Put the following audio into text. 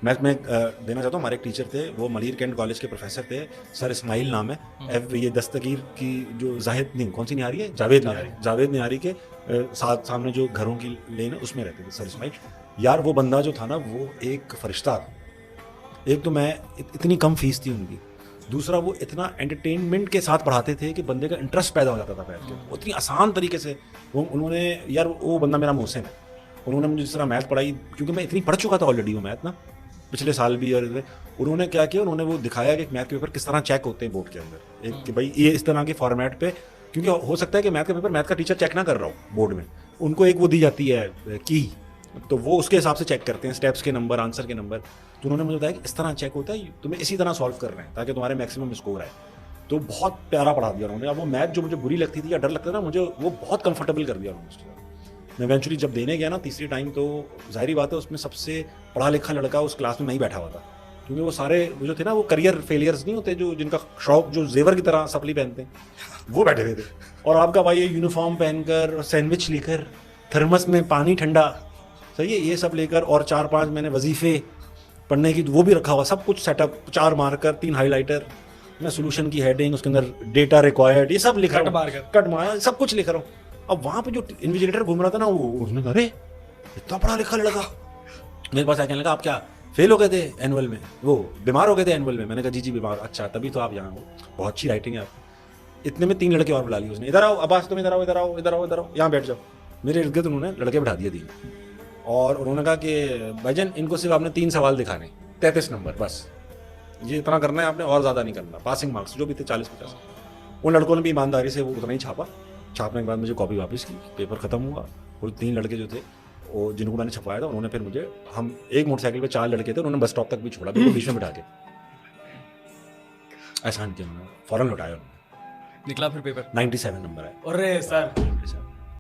मैं देना चाहता हूँ, हमारे एक टीचर थे, वो मलिर कैंट कॉलेज के प्रोफेसर थे, सर इस्माइल नाम है। ये दस्तगीर की जो जाहिद नहीं, कौन सी निहारी है, जावेद निहारी के साथ सामने जो घरों की लेन है उसमें रहते थे सर इस्माइल। यार वो बंदा जो था ना, वो एक फरिश्ता था। एक तो मैं इतनी कम फीस थी उनकी, दूसरा वो इतना एंटरटेनमेंट के साथ पढ़ाते थे कि बंदे का इंटरेस्ट पैदा हो जाता था बैठ के, उतनी आसान तरीके से। वो उन्होंने, यार वो बंदा मेरा मोहसिन है, उन्होंने मुझे जिस तरह मैथ पढ़ाई, क्योंकि मैं इतनी पढ़ चुका था ऑलरेडी वो मैथ ना, पिछले साल भी। और उन्होंने क्या किया, उन्होंने वो दिखाया कि मैथ के पेपर किस तरह चेक होते हैं बोर्ड के अंदर, एक कि भाई ये इस तरह के फॉर्मेट पे, क्योंकि हो सकता है कि मैथ का पेपर मैथ का टीचर चेक ना कर रहा हो बोर्ड में, उनको एक वो दी जाती है की, तो वो उसके हिसाब से चेक करते हैं, स्टेप्स के नंबर, आंसर के नंबर। तो उन्होंने मुझे बताया कि इस तरह चेक होता है, तुम्हें इसी तरह सॉल्व कर रहे हैं ताकि तुम्हारे मैक्सिमम स्कोर आए। तो बहुत प्यारा पढ़ा दिया उन्होंने। अब वो मैथ जो मुझे बुरी लगती थी या डर लगता था ना, मुझे वो बहुत कंफर्टेबल कर दिया उन्होंने उसके साथ। मैं इवेंचुअली जब देने गया ना तीसरी टाइम, तो जाहिर बात है उसमें सबसे पढ़ा लिखा लड़का उस क्लास में मैं ही बैठा हुआ था, क्योंकि वो सारे जो थे ना, वो करियर फेलियर्स नहीं होते, जो जिनका शौक जो जेवर की तरह सप्ली पहनते हैं, वो बैठे हुए थे। और आपका भाई ये यूनिफॉर्म पहनकर, सैंडविच लेकर, थर्मस में पानी ठंडा, सही है, ये सब लेकर, और 4-5 मैंने वजीफे पढ़ने की वो भी रखा हुआ, सब कुछ सेटअप, 4 मार्कर, 3 हाइलाइटर, मैं सोल्यूशन की हेडिंग, उसके अंदर डेटा रिक्वायर्ड, ये सब लिख रहा हूँ, कट मार सब कुछ लिख रहा हूँ। अब वहाँ पे जो इन्विजिलेटर घूम रहा था ना, वो उसने कहा, अरे इतना पढ़ा लिखा लड़का मेरे पास आके लगा, आप क्या फेल हो गए थे एनुअल में, वो बीमार हो गए थे एनुअल में? मैंने कहा जी बीमार। अच्छा, तभी तो आप यहाँ हो, बहुत अच्छी राइटिंग है आप। इतने में 3 लड़के और बुला लिए उसने, इधर आओ अब्बास, तुम इधर आओ, इधर आओ, इधर आओ, इधर आओ, यहाँ बैठ जाओ। मेरे इर्द गिर्द उन्होंने लड़के बैठा दिए 3, और उन्होंने कहा कि भाईजान इनको सिर्फ आपने 3 सवाल दिखाने, 33 नंबर बस, ये इतना करना है आपने और ज़्यादा नहीं करना, पासिंग मार्क्स जो भी थे 40-50। उन लड़कों ने भी ईमानदारी से वो उतना ही छापा। छापने के बाद मुझे कॉपी वापस की, पेपर ख़त्म हुआ। और 3 लड़के जो थे वो जिनको मैंने छपवाया था, उन्होंने फिर मुझे, हम एक मोटरसाइकिल पे 4 लड़के थे, उन्होंने बस स्टॉप तक भी छोड़ा, बिल्कुल बीच में बिठा के एहसान किया उन्होंने, फ़ौरन लौटाया उन्होंने। निकला फिर पेपर 97 नंबर है। अरे सर